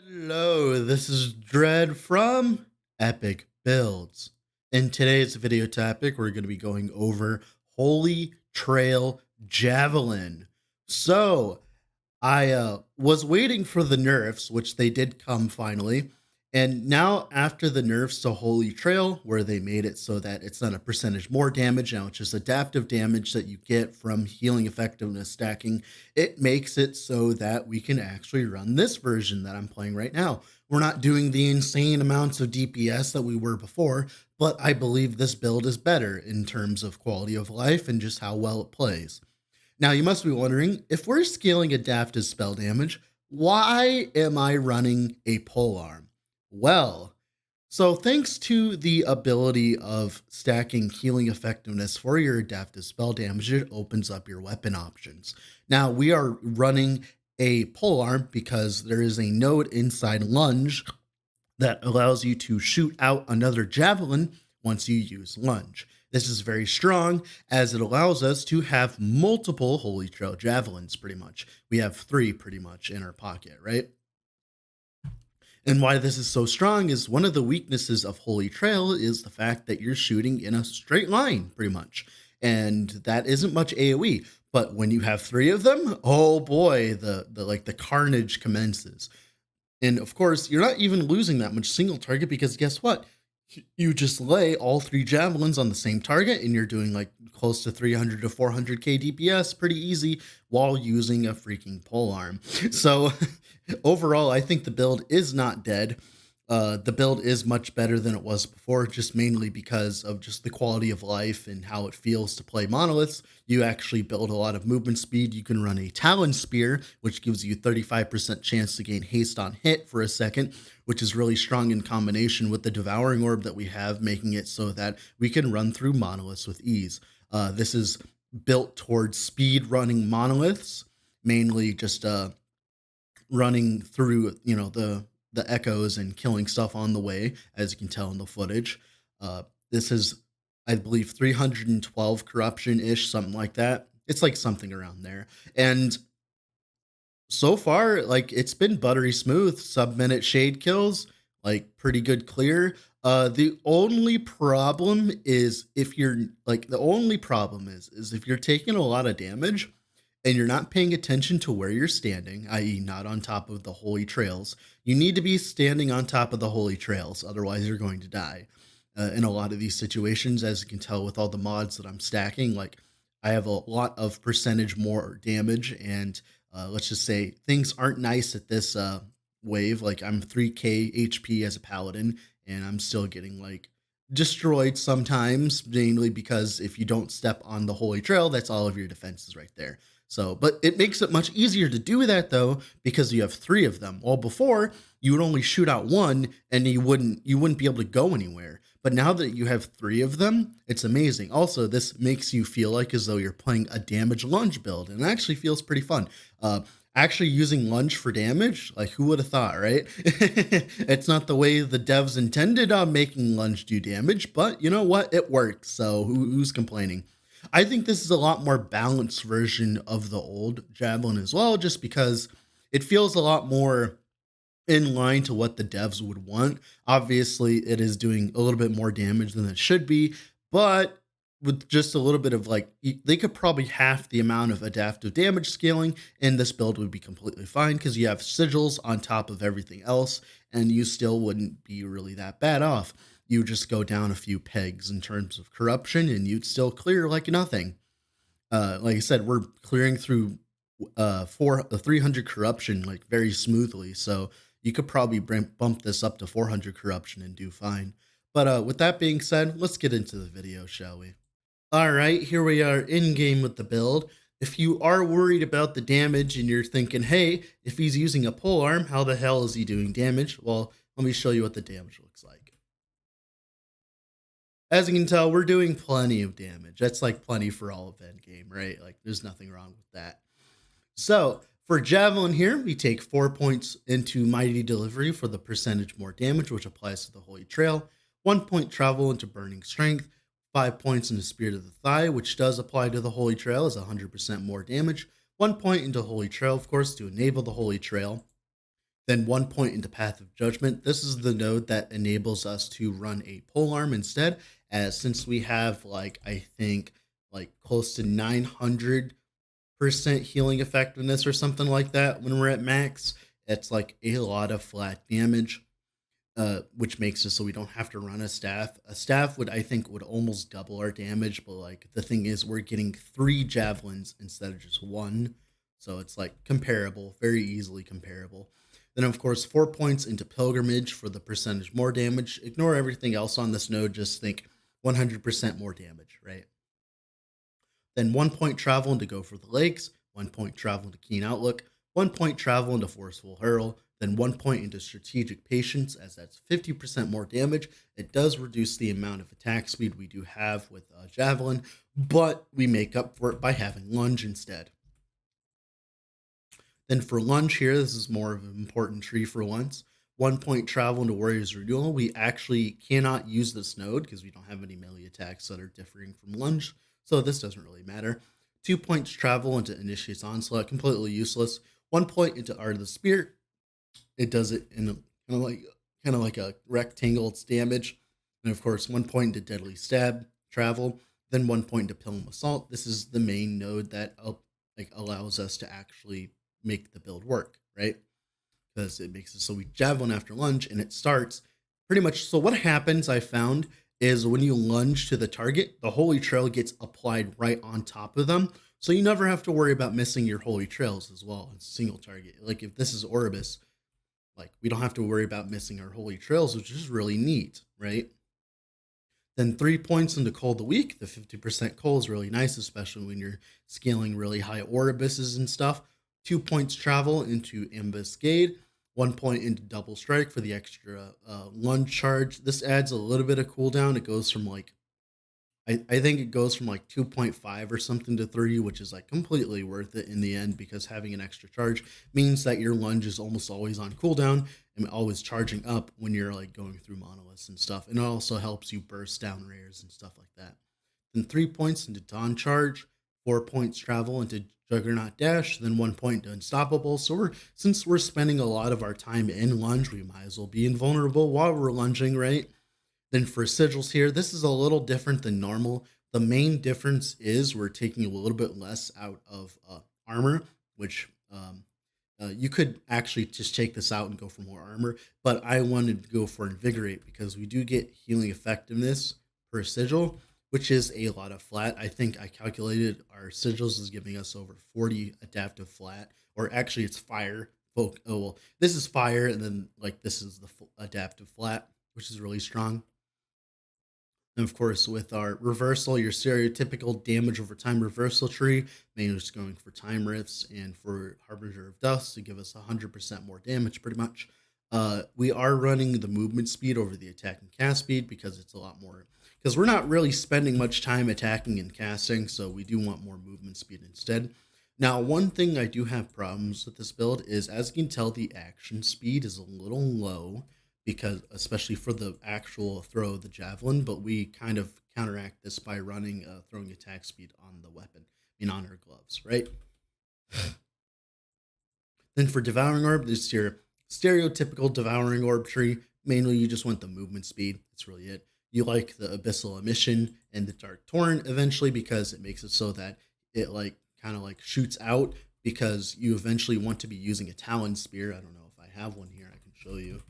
Hello, this is Dread from Epic Builds. In today's video topic, we're going to be going over Holy Trail Javelin. So, I was waiting for the nerfs, which they did come finally. And now, after the nerfs to Holy Trail, where they made it so that it's not a percentage more damage, now it's just adaptive damage that you get from healing effectiveness stacking, it makes it so that we can actually run this version that I'm playing right now. We're not doing the insane amounts of DPS that we were before, but I believe this build is better in terms of quality of life and just how well it plays. Now, you must be wondering, if we're scaling adaptive spell damage, why am I running a polearm? Well, so thanks to the ability of stacking healing effectiveness for your adaptive spell damage, it opens up your weapon options. Now, we are running a polearm because there is a node inside lunge that allows you to shoot out another javelin once you use lunge. This is very strong as it allows us to have multiple Holy Trail javelins pretty much. We have three pretty much in our pocket, right? And why this is so strong is one of the weaknesses of Holy Trail is the fact that you're shooting in a straight line pretty much. And that isn't much AoE. But when you have three of them, oh boy, the carnage commences. And of course, you're not even losing that much single target because guess what? You just lay all three javelins on the same target and you're doing like close to 300 to 400k DPS pretty easy while using a freaking polearm. So overall, I think the build is not dead. The build is much better than it was before, just mainly because of just the quality of life and how it feels to play monoliths. You actually build a lot of movement speed. You can run a Talon Spear, which gives you 35% chance to gain haste on hit for a second, which is really strong in combination with the Devouring Orb that we have, making it so that we can run through monoliths with ease. This is built towards speed running monoliths, mainly just running through, the echoes and killing stuff on the way, as you can tell in the footage. This is, I believe, 312 corruption ish, something like that. It's like something around there. And so far, like it's been buttery smooth. Sub-minute shade kills, like pretty good clear. The only problem is if you're like the only problem is if you're taking a lot of damage and you're not paying attention to where you're standing, i.e., not on top of the holy trails. You need to be standing on top of the holy trails, otherwise you're going to die. In a lot of these situations, as you can tell with all the mods that I'm stacking, like I have a lot of percentage more damage, and let's just say things aren't nice at this wave. Like I'm 3k HP as a paladin, and I'm still getting like destroyed sometimes, mainly because if you don't step on the holy trail, that's all of your defenses right there. So, but it makes it much easier to do that though, because you have three of them. Well, before you would only shoot out one and you wouldn't be able to go anywhere. But now that you have three of them, it's amazing. Also, this makes you feel like as though you're playing a damage lunge build, and it actually feels pretty fun. Actually using lunge for damage, like who would have thought, right? It's not the way the devs intended on making lunge do damage, but you know what? It works. So who's complaining? I think this is a lot more balanced version of the old Javelin as well, just because it feels a lot more in line to what the devs would want. Obviously, it is doing a little bit more damage than it should be, but with just a little bit of like, they could probably half the amount of adaptive damage scaling, and this build would be completely fine because you have sigils on top of everything else, and you still wouldn't be really that bad off. You just go down a few pegs in terms of corruption, and you'd still clear like nothing. Like I said, we're clearing through 300 corruption like very smoothly, so you could probably bump this up to 400 corruption and do fine. But with that being said, let's get into the video, shall we? All right, here we are in game with the build. If you are worried about the damage and you're thinking, hey, if he's using a polearm, how the hell is he doing damage? Well, let me show you what the damage looks like. As you can tell, we're doing plenty of damage. That's like plenty for all of endgame, right? Like there's nothing wrong with that. So for Javelin here, we take 4 points into Mighty Delivery for the percentage more damage, which applies to the Holy Trail. 1 point travel into Burning Strength. 5 points into Spirit of the Thigh, which does apply to the Holy Trail, is 100% more damage. 1 point into Holy Trail, of course, to enable the Holy Trail. Then 1 point into Path of Judgment. This is the node that enables us to run a polearm instead, as since we have like I think like close to 900% healing effectiveness or something like that when we're at max. It's like a lot of flat damage, which makes it so we don't have to run a staff. A staff would I think would almost double our damage, but like the thing is we're getting three javelins instead of just one. So it's like comparable, very easily comparable. Then of course 4 points into pilgrimage for the percentage more damage. Ignore everything else on this node, just think 100% more damage, right? Then 1 point travel into Go for the Lakes, 1 point travel into Keen Outlook, 1 point travel into Forceful Hurl, then 1 point into Strategic Patience, as that's 50% more damage. It does reduce the amount of attack speed we do have with Javelin, but we make up for it by having Lunge instead. Then for Lunge here, this is more of an important tree for once. 1 point travel into Warrior's Renewal. We actually cannot use this node because we don't have any melee attacks that are differing from Lunge, so this doesn't really matter. 2 points travel into Initiate's Onslaught, completely useless. 1 point into Art of the Spear. It does it in a, kind of like a rectangle. It's damage, and of course 1 point into Deadly Stab travel. Then 1 point into Pilum Assault. This is the main node that like allows us to actually make the build work, right? Because it makes it so we javelin after lunge and it starts pretty much. So what happens I found is when you lunge to the target, the holy trail gets applied right on top of them. So you never have to worry about missing your holy trails as well. It's a single target. Like if this is Orbis, like we don't have to worry about missing our holy trails, which is really neat, right? Then 3 points into Coal of the Week. The 50% coal is really nice, especially when you're scaling really high Orbises and stuff. 2 points travel into Ambuscade. 1 point into Double Strike for the extra lunge charge. This adds a little bit of cooldown. It goes from like, I think it goes from like 2.5 or something to 3, which is like completely worth it in the end because having an extra charge means that your lunge is almost always on cooldown and always charging up when you're like going through monoliths and stuff. And it also helps you burst down rares and stuff like that. Then 3 points into Dawn Charge, 4 points travel into Juggernaut Dash, then 1 point to Unstoppable. So since we're spending a lot of our time in lunge, we might as well be invulnerable while we're lunging, right? Then for Sigils here, this is a little different than normal. The main difference is we're taking a little bit less out of armor, which you could actually just take this out and go for more armor, but I wanted to go for Invigorate because we do get healing effectiveness per sigil, which is a lot of flat. I think I calculated our sigils is giving us over 40 adaptive flat, or actually it's fire. Oh well, this is fire, and then like this is the adaptive flat, which is really strong. And of course, with our reversal, your stereotypical damage over time reversal tree, mainly just going for time rifts and for Harbinger of Dust to give us 100% more damage, pretty much. We are running the movement speed over the attack and cast speed because it's a lot more. Because we're not really spending much time attacking and casting, so we do want more movement speed instead. Now, one thing I do have problems with this build is, as you can tell, the action speed is a little low because especially for the actual throw of the javelin, but we kind of counteract this by running throwing attack speed on the weapon, I mean on our gloves, right? Then for Devouring Orb, this is your stereotypical Devouring Orb tree. Mainly you just want the movement speed, that's really it. You like the Abyssal Emission and the Dark Torrent eventually because it makes it so that it like kind of like shoots out because you eventually want to be using a Talon Spear. I don't know if I have one here, I can show you.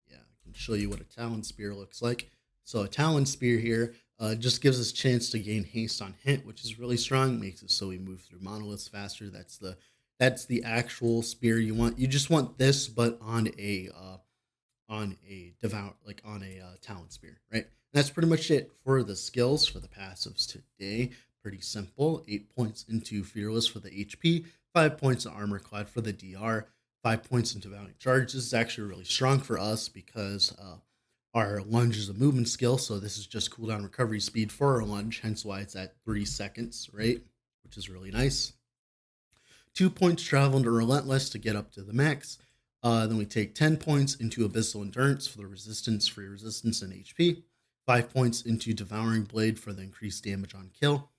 Yeah, I can show you what a Talon Spear looks like. So a Talon Spear here just gives us a chance to gain haste on hit, which is really strong. Makes it so we move through monoliths faster. That's the actual spear you want. You just want this, but on a Talon Spear, right? And that's pretty much it for the skills for the passives today. Pretty simple. 8 points into Fearless for the HP, 5 points to Armor Clad for the DR, 5 points into Valiant Charge. This is actually really strong for us because our lunge is a movement skill, so this is just cooldown recovery speed for our lunge, hence why it's at 3 seconds, right? Which is really nice. 2 points travel into Relentless to get up to the max. Then we take 10 points into Abyssal Endurance for the resistance, free resistance, and HP. 5 points into Devouring Blade for the increased damage on kill.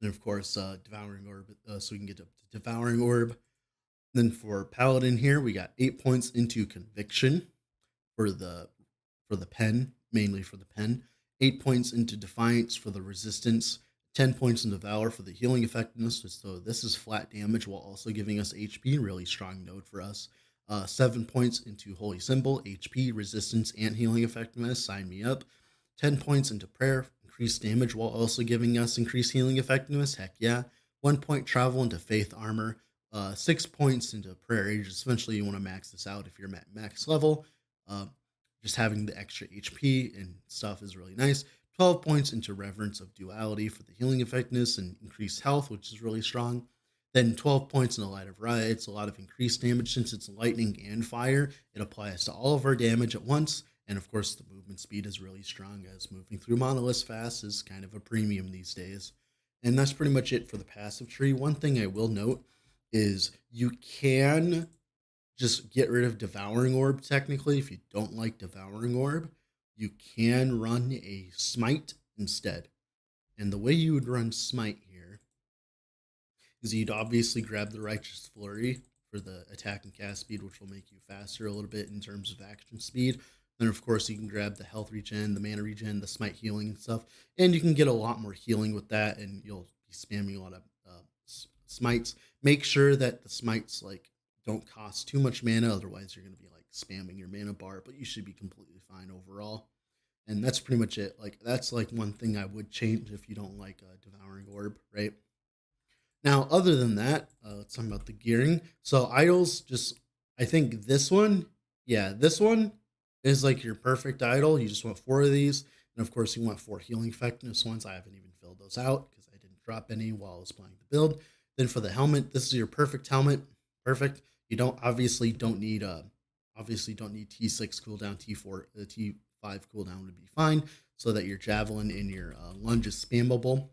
And of course, Devouring Orb, so we can get up to Devouring Orb. Then for Paladin here, we got 8 points into Conviction for the pen, mainly for the pen, 8 points into Defiance for the resistance, 10 points into Valor for the healing effectiveness. So this is flat damage while also giving us HP, really strong node for us. 7 points into Holy Symbol, HP, resistance, and healing effectiveness. Sign me up. 10 points into Prayer, increased damage while also giving us increased healing effectiveness. Heck yeah. 1 point travel into Faith Armor. 6 points into Prayer Age. Eventually, you want to max this out if you're at max level. Uh, just having the extra HP and stuff is really nice. 12 points into Reverence of Duality for the healing effectiveness and increased health, which is really strong. Then 12 points in the Light of Riot. It's a lot of increased damage since it's lightning and fire. It applies to all of our damage at once. And of course, the movement speed is really strong as moving through Monolith fast is kind of a premium these days. And that's pretty much it for the passive tree. One thing I will note is you can just get rid of Devouring Orb technically. If you don't like Devouring Orb, you can run a Smite instead. And the way you would run Smite here is you'd obviously grab the Righteous Flurry for the attack and cast speed, which will make you faster a little bit in terms of action speed. Then, of course, you can grab the health regen, the mana regen, the smite healing and stuff, and you can get a lot more healing with that, and you'll be spamming a lot of smites. Make sure that the smites don't cost too much mana, otherwise you're going to be spamming your mana bar, but you should be completely fine overall. And that's pretty much it. That's one thing I would change if you don't like Devouring Orb, right? Now, other than that, let's talk about the gearing. So idols, I think this one, yeah, this one is your perfect idol. You just want 4 of these. And of course, you want 4 healing effectiveness ones. I haven't even filled those out because I didn't drop any while I was playing the build. Then for the helmet, this is your perfect helmet. Perfect. You obviously don't need T6 cooldown, T4, T5 cooldown would be fine, so that your javelin and your lunge is spammable.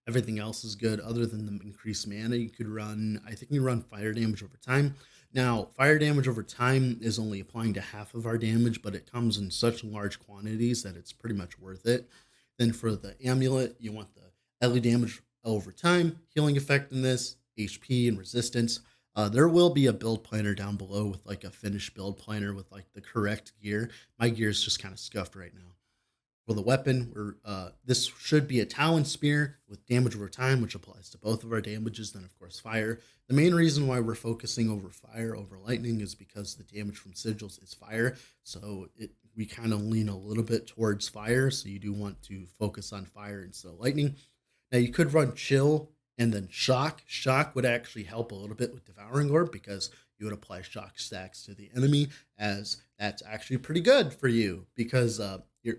Everything else is good other than the increased mana. You could run, I think you run fire damage over time. Now, fire damage over time is only applying to half of our damage, but it comes in such large quantities that it's pretty much worth it. Then for the amulet, you want the LE damage over time, healing effectiveness, HP, and resistance. There will be a build planner down below with a finished build planner with the correct gear. My gear is just kind of scuffed right now. For the weapon, this should be a Talon Spear with damage over time, which applies to both of our damages. Then, of course, fire. The main reason why we're focusing over fire over lightning is because the damage from Sigils is fire. So we kind of lean a little bit towards fire. So you do want to focus on fire instead of lightning. Now, you could run Chill and then Shock. Shock would actually help a little bit with Devouring Orb because you would apply shock stacks to the enemy, as that's actually pretty good for you because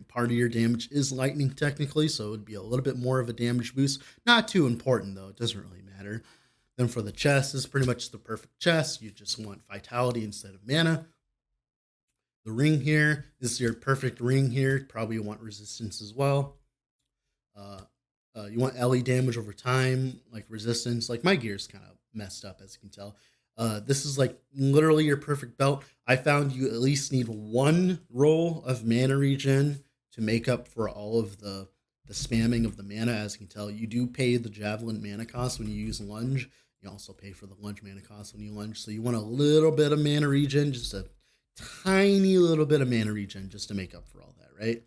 part of your damage is lightning technically, so it would be a little bit more of a damage boost. Not too important though, it doesn't really matter. Then for the chest, is pretty much the perfect chest. You just want vitality instead of mana. The ring here, this is your perfect ring here. Probably want resistance as well. You want LE damage over time, resistance. My gear's kind of messed up, as you can tell. This is literally your perfect belt. I found you at least need 1 roll of mana regen to make up for all of the spamming of the mana. As you can tell, you do pay the javelin mana cost when you use lunge. You also pay for the lunge mana cost when you lunge. So you want a little bit of mana regen, just a tiny little bit of mana regen just to make up for all that, right?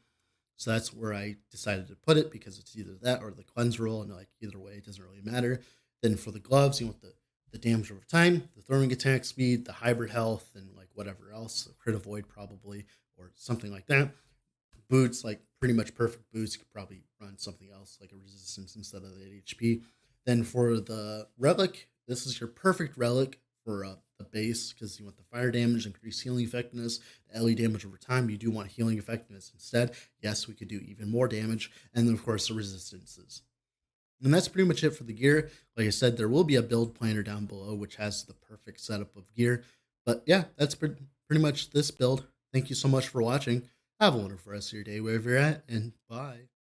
So that's where I decided to put it because it's either that or the cleanse roll, and either way, it doesn't really matter. Then for the gloves, you want the damage over time, the throwing attack speed, the hybrid health, and whatever else, a crit avoid probably, or something like that. Boots, pretty much perfect boots. You could probably run something else like a resistance instead of the HP. Then for the relic, this is your perfect relic for the base because you want the fire damage, increased healing effectiveness, the LE damage over time. You do want healing effectiveness instead. Yes, we could do even more damage. And then, of course, the resistances. And that's pretty much it for the gear. Like I said, there will be a build planner down below, which has the perfect setup of gear. But yeah, that's pretty much this build. Thank you so much for watching. Have a wonderful rest of your day wherever you're at, and bye.